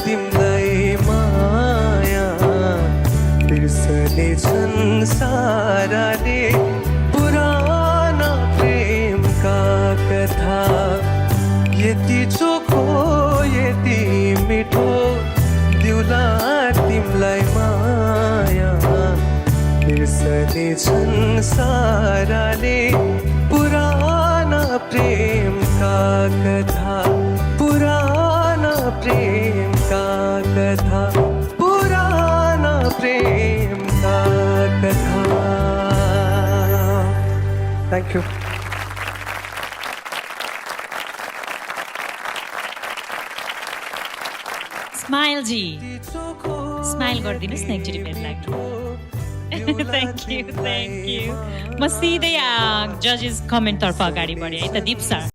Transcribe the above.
तिमलाई माया बिर्सने छन् साराले पुराना प्रेमका कथा यति चोखो यति मिठो दिउला तिमलाई माया बिर्सने छन् साराले पुराना प्रेमका कथा पुराना प्रेमका कथा पुराना प्रेमका कथा थ्याङ्क यू स्माइल जी स्माइल गरिदिनुहोस् न एकचोटि मेरो लागि थ्याङ्क यू म सिधै जजेस कमेन्टतर्फ अगाडि बढेँ है त दिप सर